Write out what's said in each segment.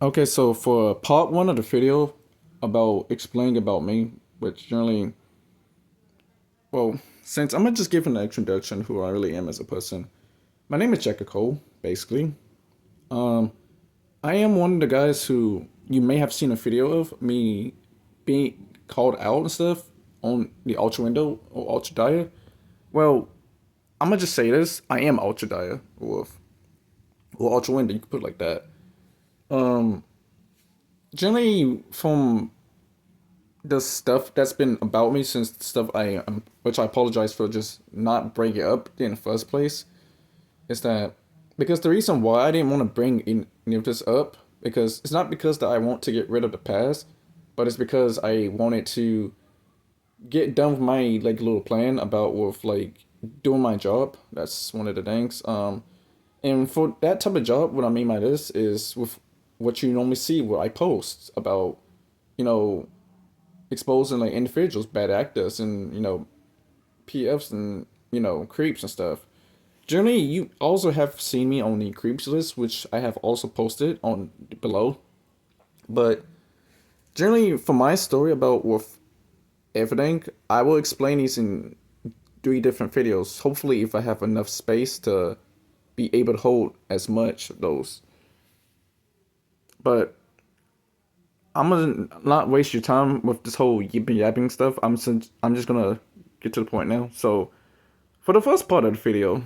Okay, so for part one of the video about explaining about me, which generally, well, since I'm gonna just give an introduction who I really am as a person. My name is Jacka Cole, basically. Um, I am one of the guys who you may have seen a video of me being called out and stuff on the Ultra Window or Ultra Dire. Well, I'm gonna just say this: I am Ultra Dire or Ultra Window. You could put it like that. Um, Generally, from the stuff that's been about me since the stuff which I apologize for just not bringing it up in the first place, is that because the reason why I didn't want to bring any of this up because it's not because that I want to get rid of the past, but it's because I wanted to get done with my like little plan about with like doing my job. That's one of the things. And for that type of job, what I mean by this is with what you normally see, what I post about, you know, exposing like individuals, bad actors, and PFs and creeps and stuff. Generally, you also have seen me on the creeps list, which I have also posted on below. But generally, for my story about with everything, I will explain these in 3 different videos. Hopefully, if I have enough space to be able to hold as much of those. But I'm gonna not waste your time with this whole yipping yapping stuff. I'm just gonna get to the point now. So for the first part of the video,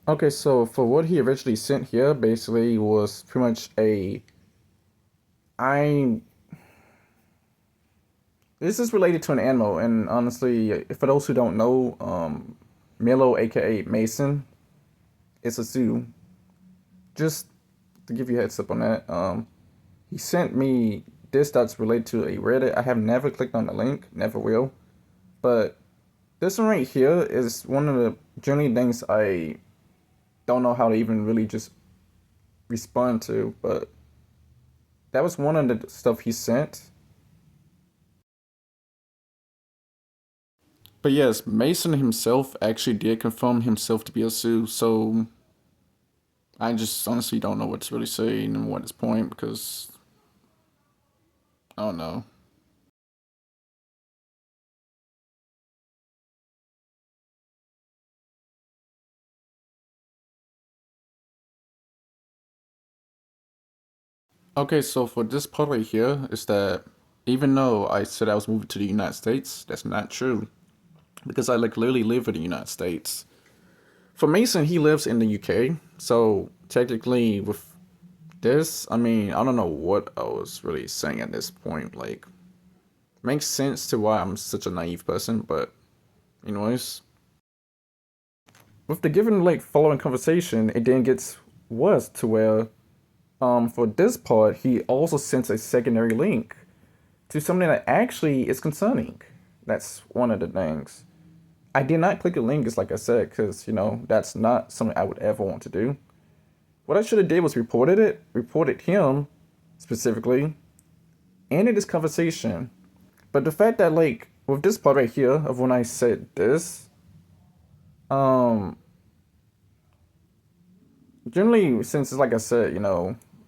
okay, so for what he originally sent here, basically was pretty much a I. This is related to an animal, and honestly, for those who don't know, Milo, aka Mason, it's a zoo. Just to give you a heads up on that, he sent me this that's related to a Reddit. I have never clicked on the link, never will. But this one right here is one of the generally things I don't know how to even really just respond to, but that was one of the stuff he sent. But yes, Mason himself actually did confirm himself to be a Sioux, so I just honestly don't know what to really say and what is point because I don't know. Okay, so for this part right here is that even though I said I was moving to the United States, that's not true because I like literally live in the United States. For Mason, he lives in the UK, so technically with this, I mean, I don't know what I was really saying at this point. Like, makes sense to why I'm such a naive person, but anyways, with the given like following conversation, it then gets worse to where for this part he also sends a secondary link to something that actually is concerning. That's one of the things. I did not click the link, just like I said, because that's not something I would ever want to do. What I should have did was reported him specifically, ended this conversation. But the fact that like with this part right here of when I said this, um, generally since like I said,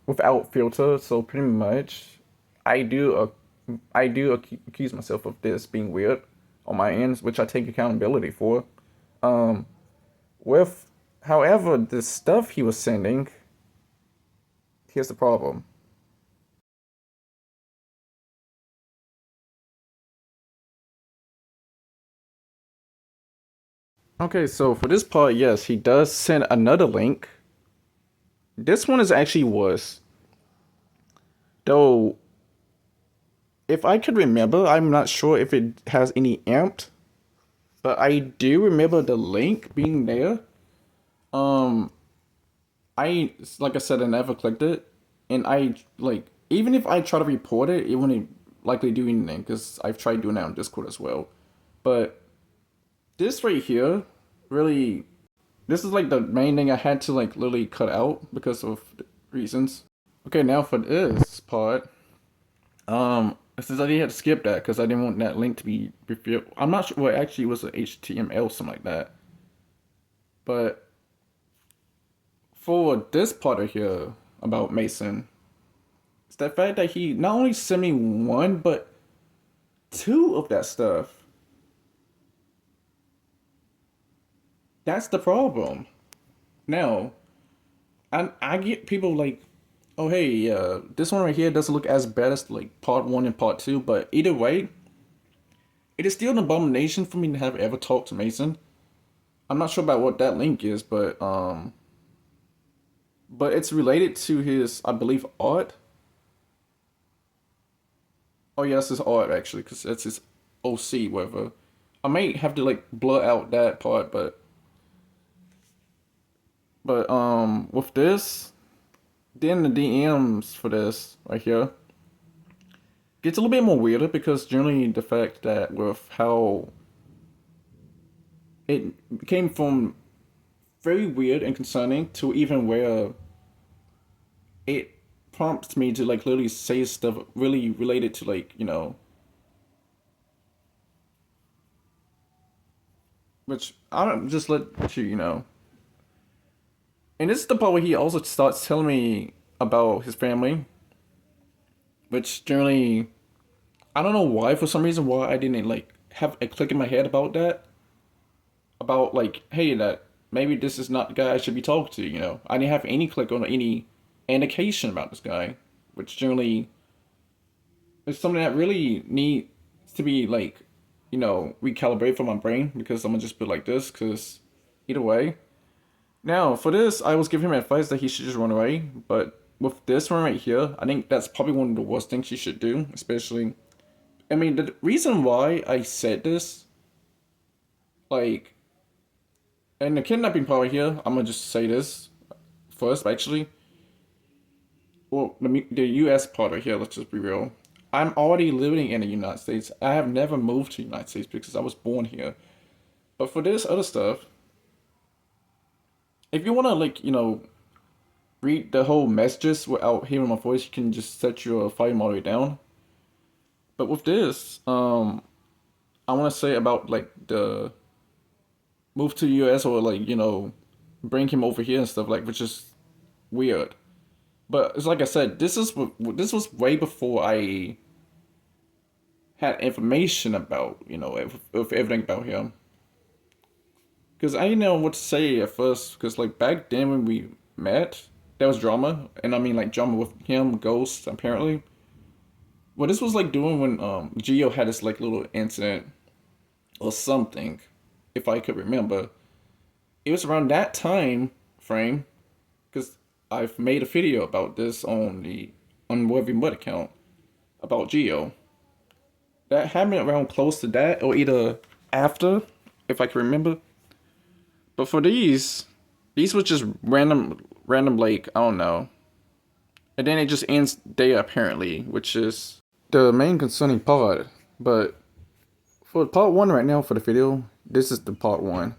without filter, so pretty much, I do accuse myself of this being weird on my ends, which I take accountability for. Um, with however the stuff he was sending, here's the problem. Okay, so for this part, yes, he does send another link. This one is actually worse. Though, if I could remember, I'm not sure if it has any amped, but I do remember the link being there. Um, I like I said, I never clicked it, and I like even if I try to report it, it wouldn't likely do anything because I've tried doing that on Discord as well. But this right here, really, this is like the main thing I had to like literally cut out because of reasons. Okay, now for this part, since I did have to skip that because I didn't want that link to be revealed. I'm not sure. Well, actually, it was a HTML something like that. But for this part of here about Mason, it's the fact that he not only sent me one but two of that stuff. That's the problem. Now, I get people like, oh hey, this one right here doesn't look as bad as like part one and part two, but either way, it is still an abomination for me to have ever talked to Mason. I'm not sure about what that link is, but it's related to his, I believe, art. Oh yes, his art actually, because that's his OC. Whatever. I may have to like blur out that part, but with this, then the DMs for this right here gets a little bit more weirder because generally the fact that with how it came from very weird and concerning to even where it prompts me to like literally say stuff really related to like which I don't just let you. And this is the part where he also starts telling me about his family, which generally I don't know why for some reason why I didn't like have a click in my head about that. About like, hey, that maybe this is not the guy I should be talking to. I didn't have any click on any indication about this guy, which generally is something that really needs to be like, recalibrated for my brain because I'm gonna just put like this because either way. Now, for this, I was giving him advice that he should just run away, but with this one right here, I think that's probably one of the worst things you should do, especially. I mean, the reason why I said this, like, and the kidnapping part here, I'm gonna just say this first, actually. Well, the US part right here, let's just be real. I'm already living in the United States. I have never moved to the United States because I was born here. But for this other stuff, if you wanna, like, read the whole messages without hearing my voice, you can just set your volume all the way down. But with this, I want to say about like the move to the U.S. or like bring him over here and stuff like, which is weird. But it's like I said, this was way before I had information about of everything about him. Because I didn't know what to say at first. Because like back then when we met, there was drama, and I mean like drama with him, Ghost apparently. Well, this was like doing when Geo had this like little incident or something, if I could remember. It was around that time frame because I've made a video about this on the Unworthy Mud account about Geo. That happened around close to that or either after, if I can remember. But for these was just random like I don't know. And then it just ends there apparently, which is the main concerning part. But for part one right now for the video, this is the part one.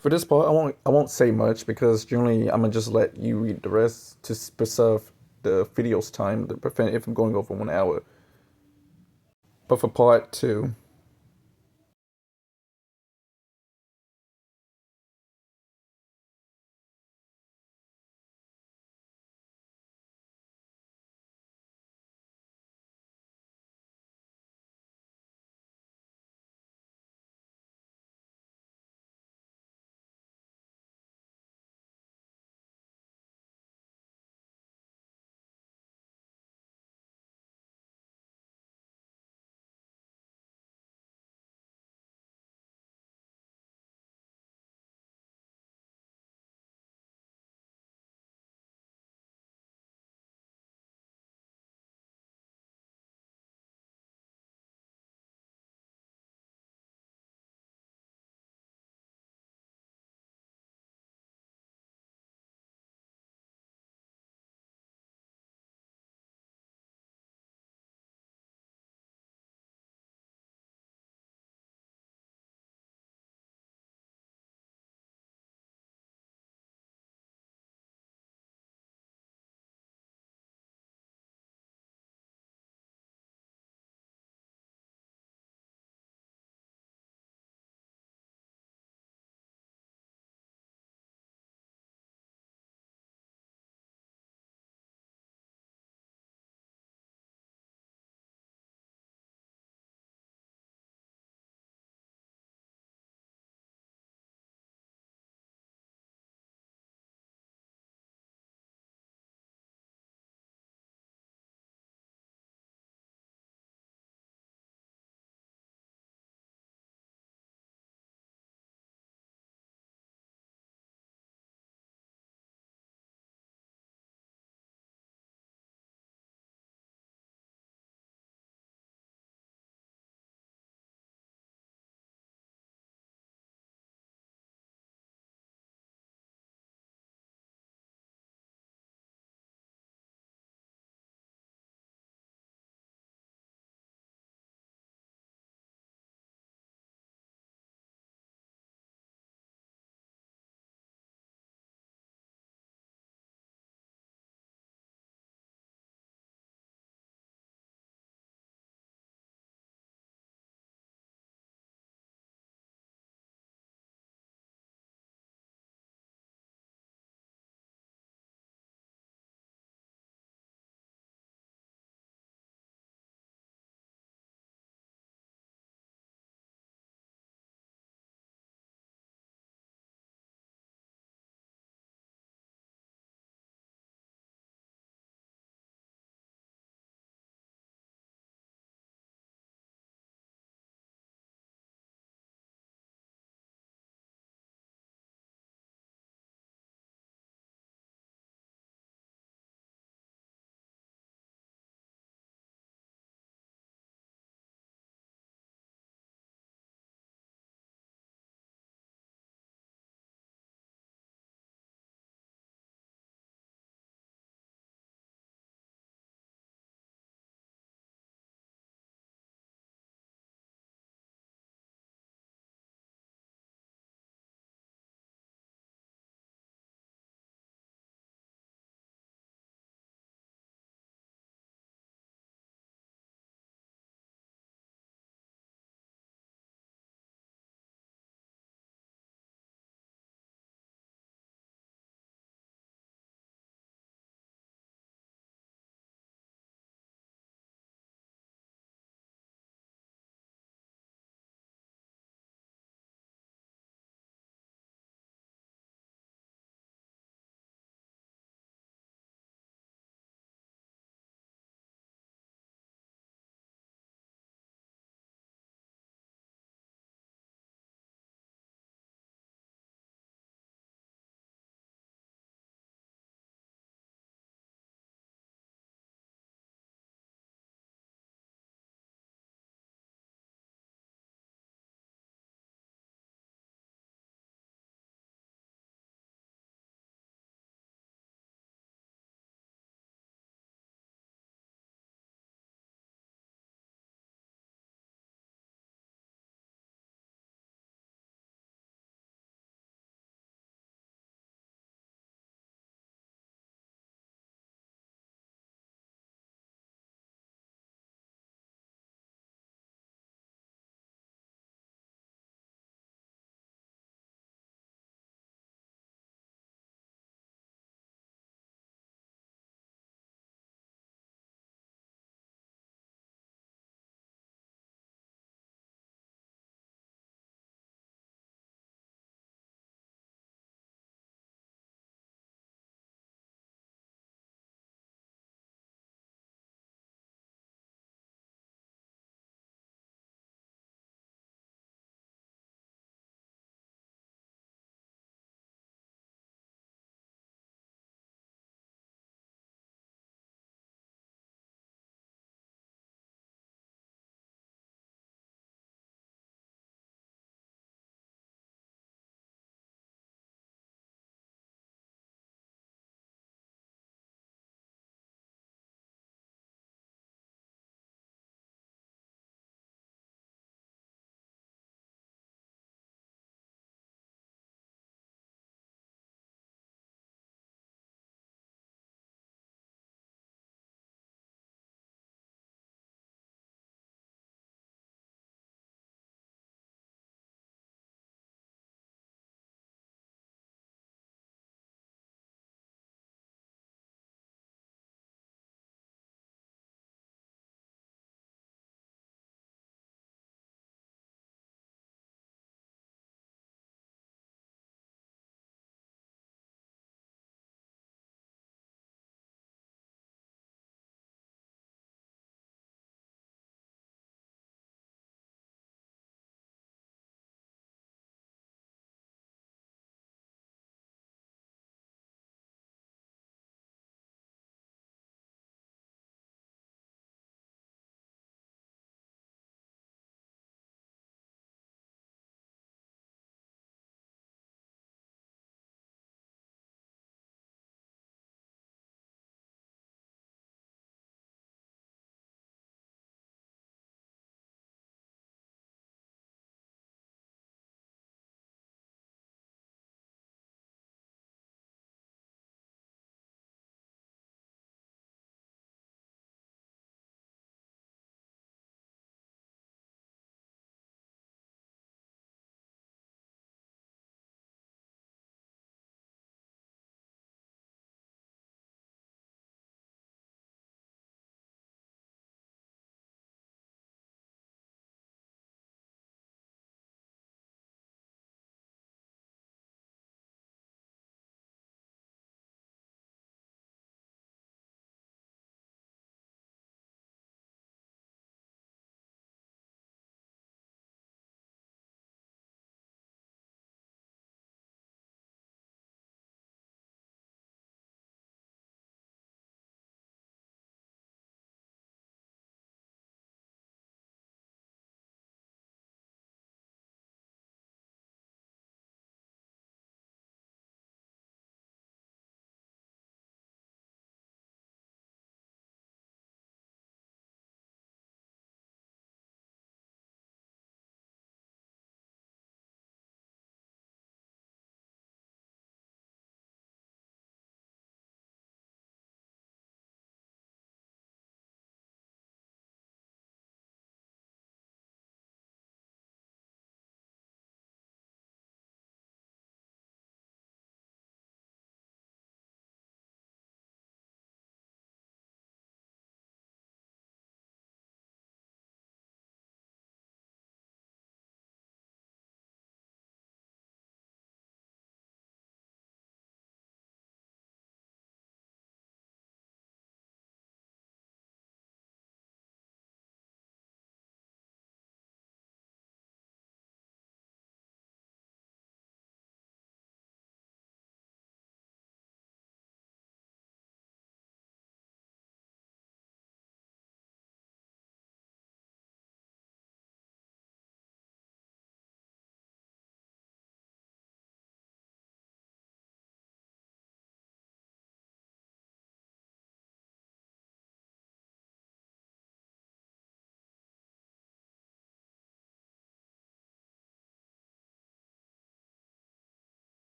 For this part, I won't say much because generally I'm gonna just let you read the rest to preserve the video's time to prevent it from going over 1 hour. But for part two,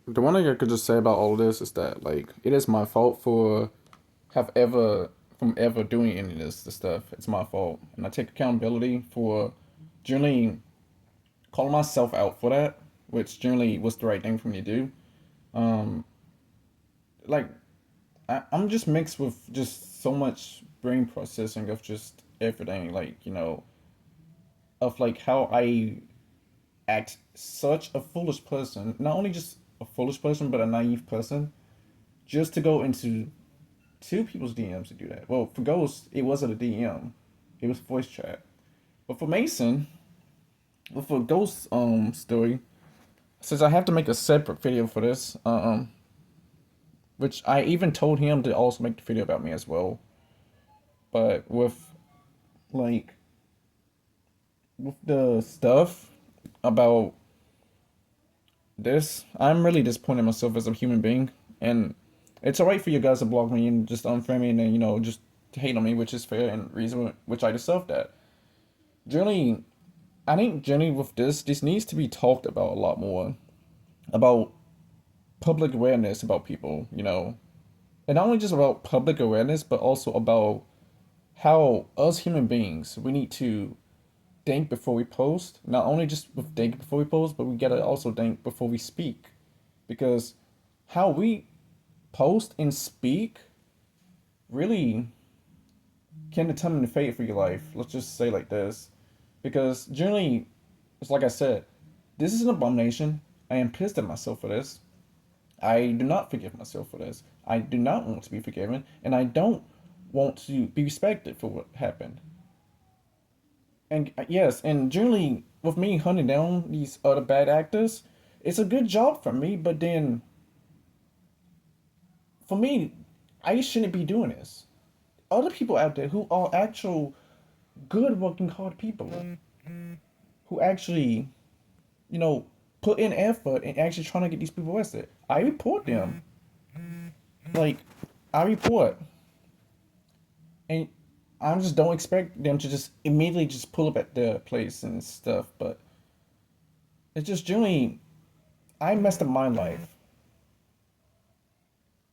the one thing I could just say about all of this is that like it is my fault for have ever from ever doing any of this stuff. It's my fault, and I take accountability for generally calling myself out for that, which generally was the right thing for me to do. Um, like I'm just mixed with just so much brain processing of just everything, like of like how I act such a foolish person, not only just a foolish person, but a naive person, just to go into two people's DMs to do that. Well, for Ghost, it wasn't a DM, it was voice chat. But for Mason, well, for Ghost story, since I have to make a separate video for this, which I even told him to also make the video about me as well. But like with the stuff about this, I'm really disappointed in myself as a human being, and it's alright for you guys to block me and just unfriend me and then, just hate on me, which is fair and reasonable, which I deserve that. Generally, I think generally with this needs to be talked about a lot more about public awareness about people, and not only just about public awareness, but also about how us human beings we need to think before we post. Not only just with think before we post, but we gotta also think before we speak, because how we post and speak really can determine the fate for your life. Let's just say like this, because generally, it's like I said, this is an abomination. I am pissed at myself for this. I do not forgive myself for this. I do not want to be forgiven, and I don't want to be respected for what happened. And yes, and generally, with me hunting down these other bad actors, it's a good job for me. But then, for me, I shouldn't be doing this. Other people out there who are actual good working hard people, who actually, you know, put in effort and actually trying to get these people arrested, I report them. Like, I report, and I just don't expect them to just immediately just pull up at the place and stuff. But it's just generally, I messed up my life.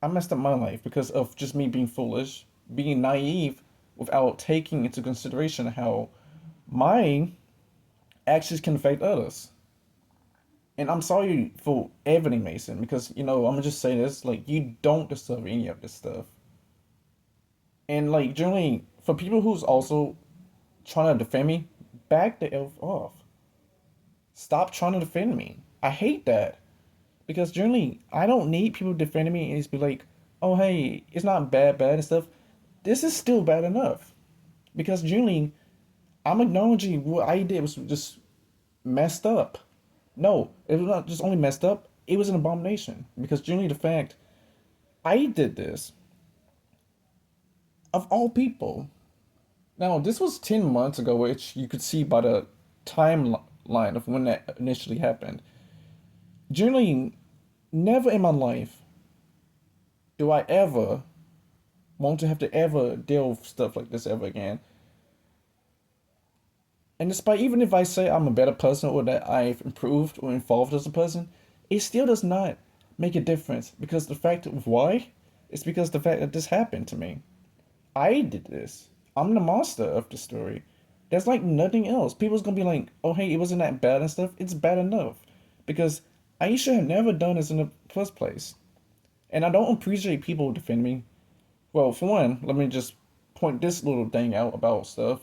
I messed up my life because of just me being foolish, being naive, without taking into consideration how my actions can affect others. And I'm sorry for Ebony Mason because I'm gonna just say this: like, you don't deserve any of this stuff. And like, generally, for people who's also trying to defend me, back the elf off. Stop trying to defend me. I hate that because generally, I don't need people defending me and just be like, "Oh, hey, it's not bad and stuff." This is still bad enough because generally, I'm acknowledging what I did was just messed up. No, it was not just only messed up, it was an abomination. Because generally the fact I did this, of all people. Now, this was 10 months ago, which you could see by the timeline of when that initially happened. Generally, never in my life do I ever want to have to ever deal with stuff like this ever again. And despite even if I say I'm a better person or that I've improved or evolved as a person, it still does not make a difference because the fact of why is because the fact that this happened to me. I did this. I'm the monster of the story. There's like nothing else. People's gonna be like, oh hey, it wasn't that bad and stuff. It's bad enough. Because I should have never done this in the first place. And I don't appreciate people defend me. Well, for one, let me just point this little thing out about stuff.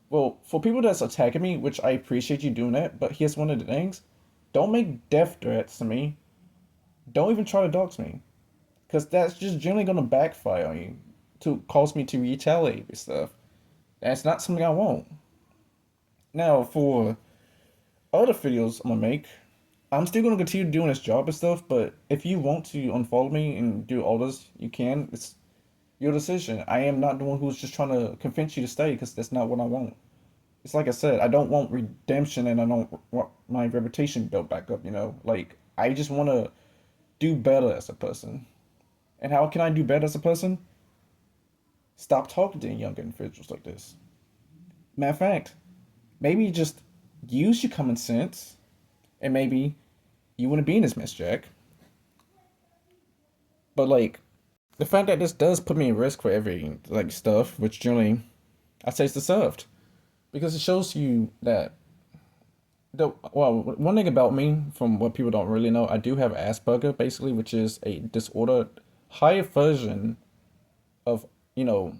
Well, for people that's attacking me, which I appreciate you doing that, but here's one of the things. Don't make death threats to me. Don't even try to dox me. Because that's just generally going to backfire on you to cause me to retaliate with stuff. That's not something I want. Now, for other videos I'm going to make, I'm still going to continue doing this job and stuff, but if you want to unfollow me and do all this, you can. It's your decision. I am not the one who's just trying to convince you to stay because that's not what I want. It's like I said, I don't want redemption and I don't want my reputation built back up, Like, I just want to do better as a person. And how can I do better as a person? Stop talking to young individuals like this. Matter of fact, maybe just use your common sense and maybe you wouldn't be in this mess, Jack. But like the fact that this does put me at risk for every like stuff, which generally I say is deserved, because it shows you that the well, one thing about me from what people don't really know, I do have Asperger basically, which is a disordered higher version of you know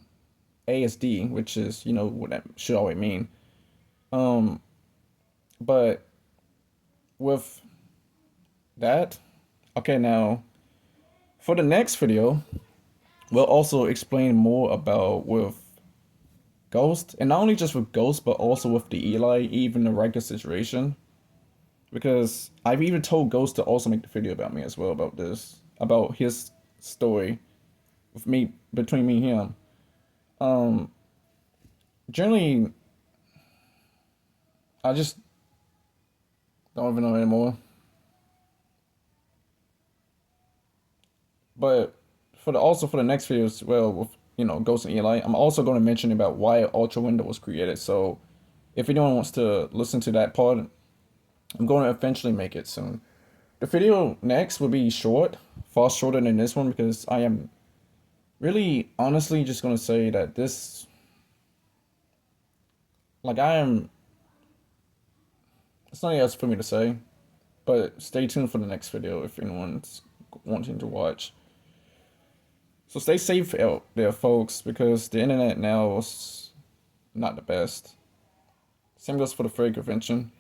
ASD, which is what that should always mean. Um, but with that, okay, now for the next video, we'll also explain more about with Ghost, and not only just with Ghost, but also with the Eli, even the regular situation. Because I've even told Ghost to also make the video about me as well about this, about his story with me between me and him. Um, Generally, I just don't even know anymore. But for the next video as well with Ghost and Eli, I'm also going to mention about why Ultra Window was created. So if anyone wants to listen to that part, I'm going to eventually make it soon. The video next will be short, far shorter than this one because I am really honestly just going to say that this, like I am, it's nothing else for me to say, but stay tuned for the next video if anyone's wanting to watch. So stay safe out there, folks, because the internet now is not the best. Same goes for the Freight Convention.